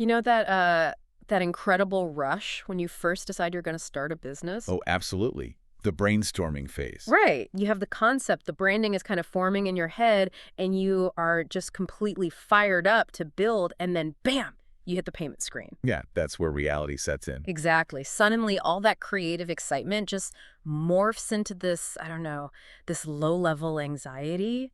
You know that incredible rush when you first decide you're going to start a business? Oh, absolutely. The brainstorming phase. Right. You have the concept, the branding is kind of forming in your head, and you are just completely fired up to build, and then bam, you hit the payment screen. Yeah, that's where reality sets in. Exactly. Suddenly, all that creative excitement just morphs into this, I don't know, this low-level anxiety.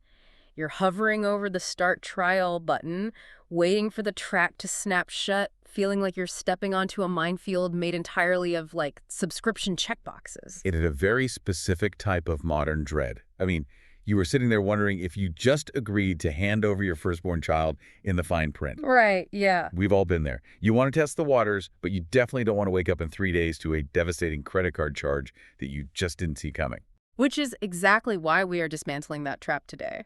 You're hovering over the start trial button, waiting for the track to snap shut, feeling like you're stepping onto a minefield made entirely of, like, subscription checkboxes. It had a very specific type of modern dread. I mean, you were sitting there wondering if you just agreed to hand over your firstborn child in the fine print. Right, yeah. We've all been there. You want to test the waters, but you definitely don't want to wake up in 3 days to a devastating credit card charge that you just didn't see coming. Which is exactly why we are dismantling that trap today.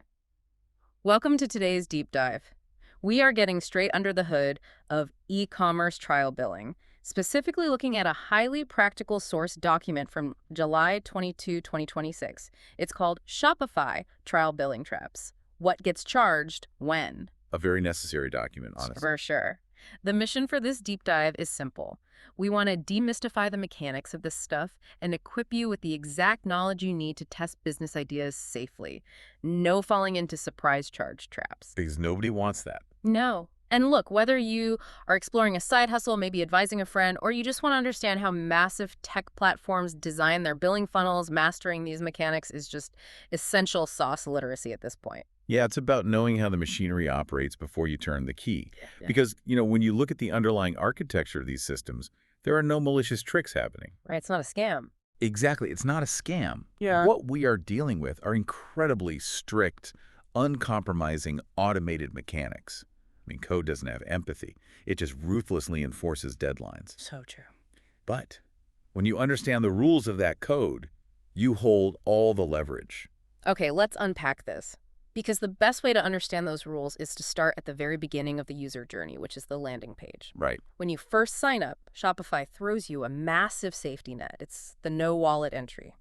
Welcome to today's deep dive. We are getting straight under the hood of e-commerce trial billing, specifically looking at a highly practical source document from July 22, 2026. It's called Shopify Trial Billing Traps. What gets charged when? A very necessary document, honestly. For sure. The mission for this deep dive is simple. We want to demystify the mechanics of this stuff and equip you with the exact knowledge you need to test business ideas safely. No falling into surprise charge traps. Because nobody wants that. No. And look, whether you are exploring a side hustle, maybe advising a friend, or you just want to understand how massive tech platforms design their billing funnels, mastering these mechanics is just essential sauce literacy at this point. Yeah, it's about knowing how the machinery operates before you turn the key. Yeah. Because, when you look at the underlying architecture of these systems, there are no malicious tricks happening. Right, it's not a scam. Exactly. It's not a scam. Yeah. What we are dealing with are incredibly strict, uncompromising, automated mechanics. I mean, code doesn't have empathy. It just ruthlessly enforces deadlines. So true. But when you understand the rules of that code, you hold all the leverage. Okay, let's unpack this. Because the best way to understand those rules is to start at the very beginning of the user journey, which is the landing page. Right. When you first sign up, Shopify throws you a massive safety net. It's the no wallet entry.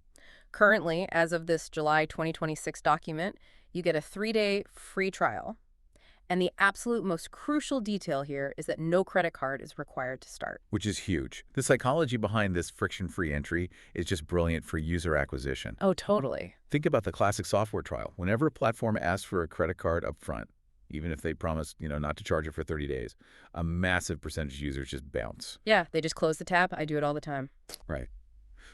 Currently, as of this July 2026 document, you get a 3-day free trial. And the absolute most crucial detail here is that no credit card is required to start. Which is huge. The psychology behind this friction-free entry is just brilliant for user acquisition. Oh, totally. Think about the classic software trial. Whenever a platform asks for a credit card up front, even if they promise, not to charge it for 30 days, a massive percentage of users just bounce. Yeah, they just close the tab. I do it all the time. Right.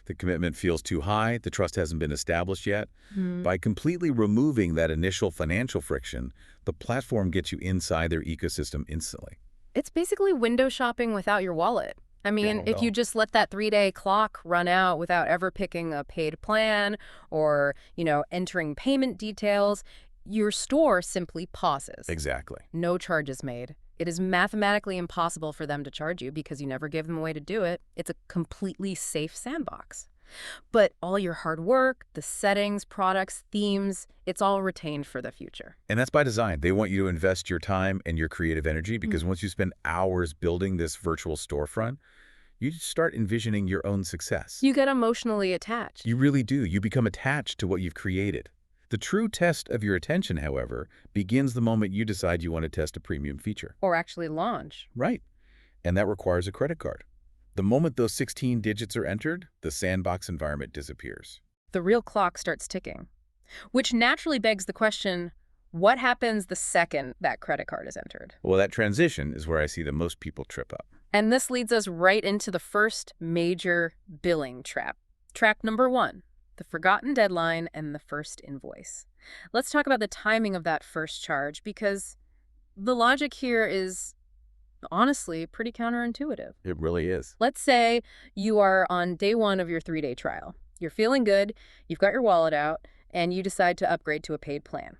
The commitment feels too high. The trust hasn't been established yet. By completely removing that initial financial friction, the platform gets you inside their ecosystem instantly. It's basically window shopping without your wallet. I mean, if you just let that 3-day clock run out without ever picking a paid plan or, entering payment details, your store simply pauses. Exactly. No charges made. It is mathematically impossible for them to charge you because you never gave them a way to do it. It's a completely safe sandbox. But all your hard work, the settings, products, themes, it's all retained for the future. And that's by design. They want you to invest your time and your creative energy because once you spend hours building this virtual storefront, you start envisioning your own success. You get emotionally attached. You really do. You become attached to what you've created. The true test of your attention, however, begins the moment you decide you want to test a premium feature. Or actually launch. Right. And that requires a credit card. The moment those 16 digits are entered, the sandbox environment disappears. The real clock starts ticking. Which naturally begs the question, what happens the second that credit card is entered? Well, that transition is where I see that most people trip up. And this leads us right into the first major billing trap. Trap number 1. The forgotten deadline and the first invoice. Let's talk about the timing of that first charge because the logic here is honestly pretty counterintuitive. It really is. Let's say you are on day 1 of your 3-day trial. You're feeling good, you've got your wallet out, and you decide to upgrade to a paid plan.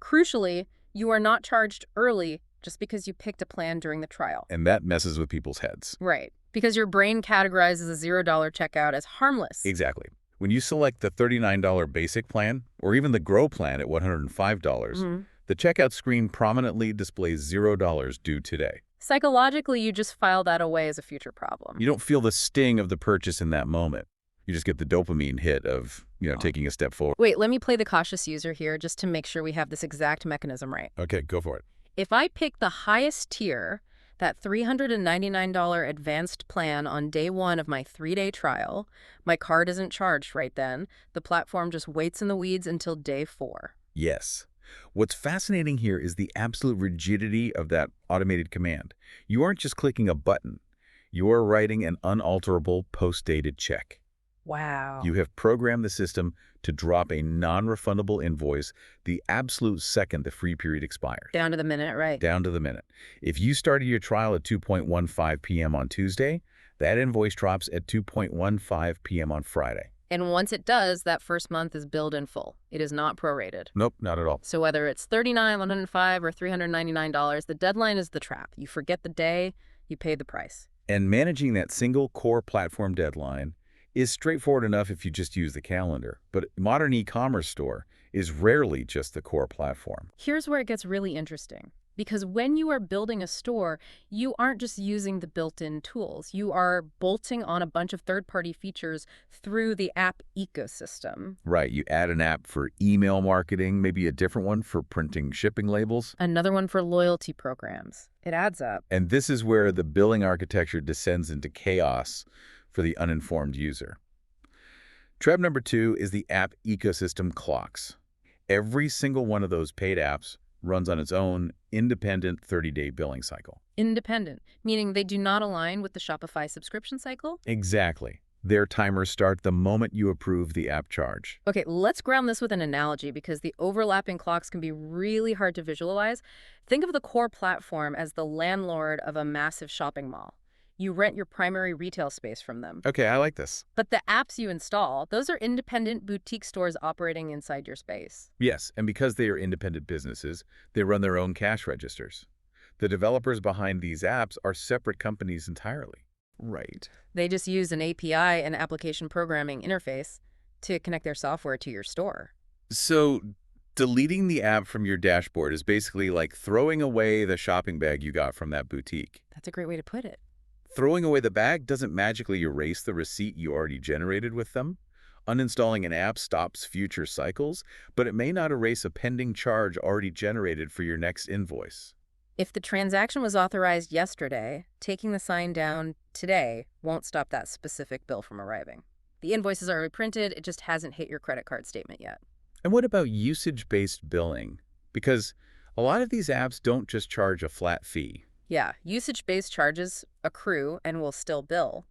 Crucially, you are not charged early just because you picked a plan during the trial. And that messes with people's heads. Right. Because your brain categorizes a $0 checkout as harmless. Exactly. When you select the $39 basic plan, or even the Grow plan at $105, the checkout screen prominently displays $0 due today. Psychologically, you just file that away as a future problem. You don't feel the sting of the purchase in that moment. You just get the dopamine hit of, taking a step forward. Wait, let me play the cautious user here just to make sure we have this exact mechanism right. Okay, go for it. If I pick the highest tier, That $399 advanced plan on day one of my 3-day trial, my card isn't charged right then. The platform just waits in the weeds until day 4. Yes. What's fascinating here is the absolute rigidity of that automated command. You aren't just clicking a button. You're writing an unalterable post-dated check. Wow. You have programmed the system to drop a non-refundable invoice the absolute second the free period expires. Down to the minute, right? Down to the minute. If you started your trial at 2:15 p.m. on Tuesday, that invoice drops at 2:15 p.m. on Friday. And once it does, that first month is billed in full. It is not prorated. Nope, not at all. So whether it's $39, $105, or $399, the deadline is the trap. You forget the day, you pay the price. And managing that single core platform deadline is straightforward enough if you just use the calendar. But a modern e-commerce store is rarely just the core platform. Here's where it gets really interesting. Because when you are building a store, you aren't just using the built-in tools. You are bolting on a bunch of third-party features through the app ecosystem. Right, you add an app for email marketing, maybe a different one for printing shipping labels. Another one for loyalty programs. It adds up. And this is where the billing architecture descends into chaos for the uninformed user. Trap number 2 is the app ecosystem clocks. Every single one of those paid apps runs on its own independent 30-day billing cycle. Independent, meaning they do not align with the Shopify subscription cycle? Exactly. Their timers start the moment you approve the app charge. Okay, let's ground this with an analogy because the overlapping clocks can be really hard to visualize. Think of the core platform as the landlord of a massive shopping mall. You rent your primary retail space from them. Okay, I like this. But the apps you install, those are independent boutique stores operating inside your space. Yes, and because they are independent businesses, they run their own cash registers. The developers behind these apps are separate companies entirely. Right. They just use an API and application programming interface to connect their software to your store. So deleting the app from your dashboard is basically like throwing away the shopping bag you got from that boutique. That's a great way to put it. Throwing away the bag doesn't magically erase the receipt you already generated with them. Uninstalling an app stops future cycles, but it may not erase a pending charge already generated for your next invoice. If the transaction was authorized yesterday, taking the sign down today won't stop that specific bill from arriving. The invoice is already printed, it just hasn't hit your credit card statement yet. And what about usage-based billing? Because a lot of these apps don't just charge a flat fee. Yeah, usage-based charges accrue and will still bill.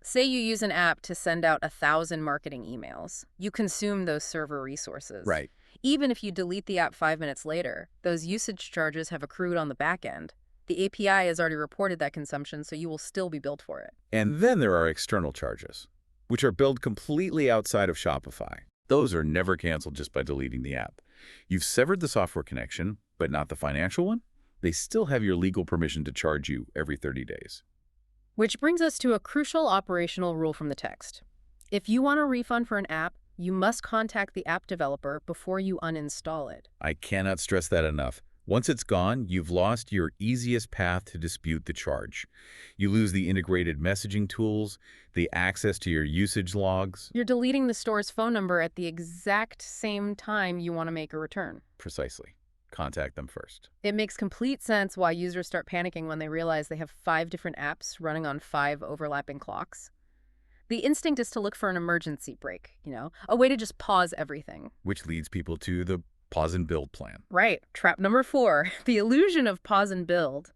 Say you use an app to send out 1,000 marketing emails. You consume those server resources. Right. Even if you delete the app 5 minutes later, those usage charges have accrued on the back end. The API has already reported that consumption, so you will still be billed for it. And then there are external charges, which are billed completely outside of Shopify. Those are never canceled just by deleting the app. You've severed the software connection, but not the financial one. They still have your legal permission to charge you every 30 days. Which brings us to a crucial operational rule from the text. If you want a refund for an app, you must contact the app developer before you uninstall it. I cannot stress that enough. Once it's gone, you've lost your easiest path to dispute the charge. You lose the integrated messaging tools, the access to your usage logs. You're deleting the store's phone number at the exact same time you want to make a return. Precisely. Contact them first. It makes complete sense why users start panicking when they realize they have 5 different apps running on 5 overlapping clocks. The instinct is to look for an emergency brake, a way to just pause everything. Which leads people to the pause and build plan. Right. Trap number 4, the illusion of pause and build.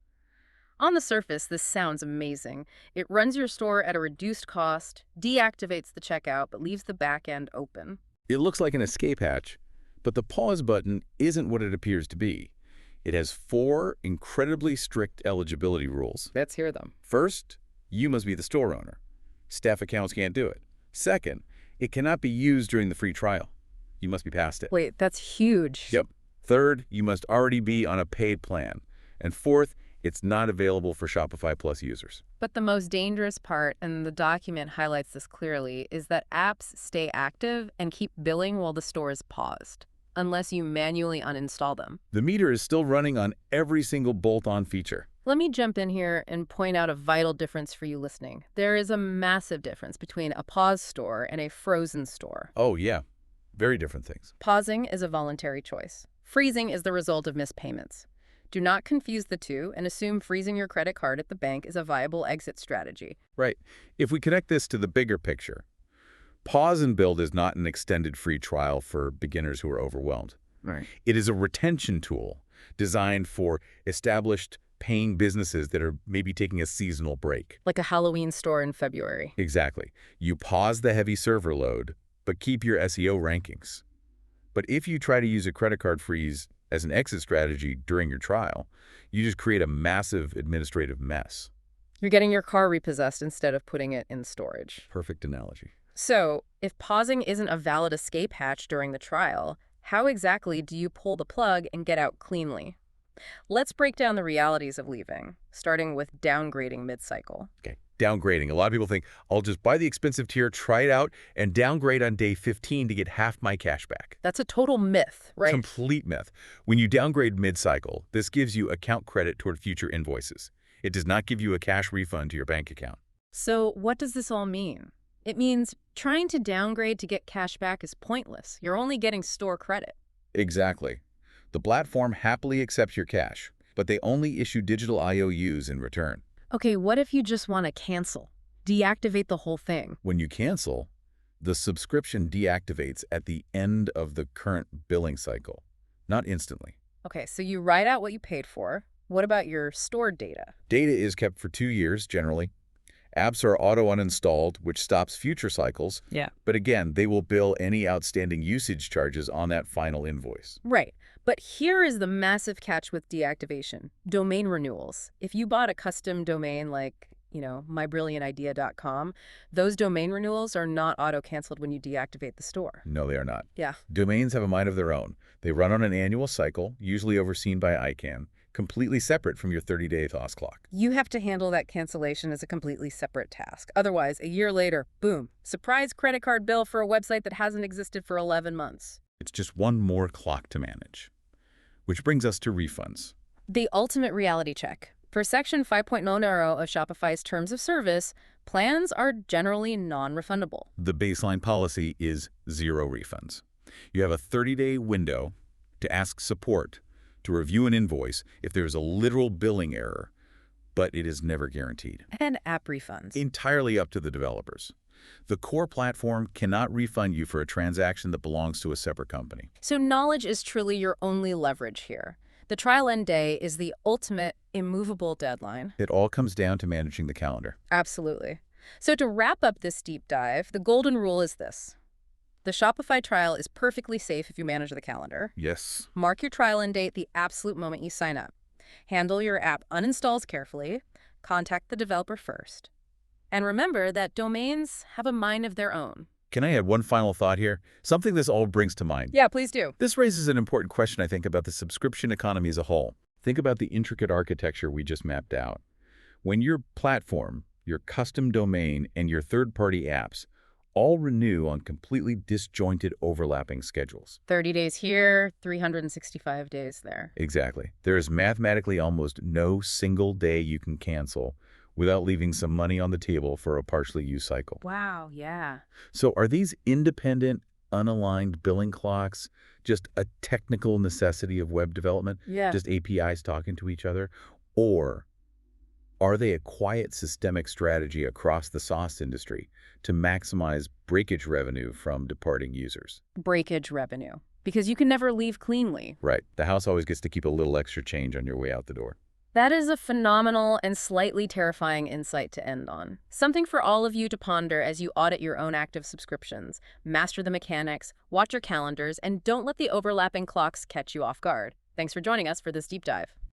On the surface, this sounds amazing. It runs your store at a reduced cost, deactivates the checkout, but leaves the back end open. It looks like an escape hatch, but the pause button isn't what it appears to be. It has 4 incredibly strict eligibility rules. Let's hear them. First, you must be the store owner. Staff accounts can't do it. Second, it cannot be used during the free trial. You must be past it. Wait, that's huge. Yep. Third, you must already be on a paid plan. And fourth, it's not available for Shopify Plus users. But the most dangerous part, and the document highlights this clearly, is that apps stay active and keep billing while the store is paused, unless you manually uninstall them. The meter is still running on every single bolt-on feature. Let me jump in here and point out a vital difference for you listening. There is a massive difference between a pause store and a frozen store. Oh, yeah. Very different things. Pausing is a voluntary choice. Freezing is the result of missed payments. Do not confuse the two and assume freezing your credit card at the bank is a viable exit strategy. Right. If we connect this to the bigger picture, Pause and Build is not an extended free trial for beginners who are overwhelmed. Right. It is a retention tool designed for established paying businesses that are maybe taking a seasonal break. Like a Halloween store in February. Exactly. You pause the heavy server load, but keep your SEO rankings. But if you try to use a credit card freeze as an exit strategy during your trial, you just create a massive administrative mess. You're getting your car repossessed instead of putting it in storage. Perfect analogy. So, if pausing isn't a valid escape hatch during the trial, how exactly do you pull the plug and get out cleanly? Let's break down the realities of leaving, starting with downgrading mid-cycle. Okay, downgrading. A lot of people think, I'll just buy the expensive tier, try it out, and downgrade on day 15 to get half my cash back. That's a total myth, right? Complete myth. When you downgrade mid-cycle, this gives you account credit toward future invoices. It does not give you a cash refund to your bank account. So what does this all mean? It means trying to downgrade to get cash back is pointless. You're only getting store credit. Exactly. The platform happily accepts your cash, but they only issue digital IOUs in return. Okay, what if you just want to cancel? Deactivate the whole thing. When you cancel, the subscription deactivates at the end of the current billing cycle, not instantly. Okay, so you write out what you paid for. What about your stored data? Data is kept for 2 years, generally. Apps are auto-uninstalled, which stops future cycles. Yeah. But again, they will bill any outstanding usage charges on that final invoice. Right. But here is the massive catch with deactivation. Domain renewals. If you bought a custom domain like, mybrilliantidea.com, those domain renewals are not auto-canceled when you deactivate the store. No, they are not. Yeah. Domains have a mind of their own. They run on an annual cycle, usually overseen by ICANN, completely separate from your 30-day TOS clock. You have to handle that cancellation as a completely separate task. Otherwise, a year later, boom, surprise credit card bill for a website that hasn't existed for 11 months. It's just one more clock to manage. Which brings us to refunds. The ultimate reality check. For Section 5.0 of Shopify's Terms of Service, plans are generally non-refundable. The baseline policy is 0 refunds. You have a 30-day window to ask support to review an invoice if there is a literal billing error, but it is never guaranteed. And app refunds. Entirely up to the developers. The core platform cannot refund you for a transaction that belongs to a separate company. So knowledge is truly your only leverage here. The trial end day is the ultimate immovable deadline. It all comes down to managing the calendar. Absolutely. So to wrap up this deep dive, the golden rule is this. The Shopify trial is perfectly safe if you manage the calendar. Yes. Mark your trial end date the absolute moment you sign up. Handle your app uninstalls carefully. Contact the developer first. And remember that domains have a mind of their own. Can I add one final thought here? Something this all brings to mind. Yeah, please do. This raises an important question, I think, about the subscription economy as a whole. Think about the intricate architecture we just mapped out. When your platform, your custom domain, and your third-party apps all renew on completely disjointed overlapping schedules. 30 days here, 365 days there. Exactly. There is mathematically almost no single day you can cancel without leaving some money on the table for a partially used cycle. Wow, yeah. So are these independent, unaligned billing clocks just a technical necessity of web development? Yeah. Just APIs talking to each other? Or are they a quiet systemic strategy across the SaaS industry to maximize breakage revenue from departing users? Breakage revenue. Because you can never leave cleanly. Right. The house always gets to keep a little extra change on your way out the door. That is a phenomenal and slightly terrifying insight to end on. Something for all of you to ponder as you audit your own active subscriptions. Master the mechanics, watch your calendars, and don't let the overlapping clocks catch you off guard. Thanks for joining us for this deep dive.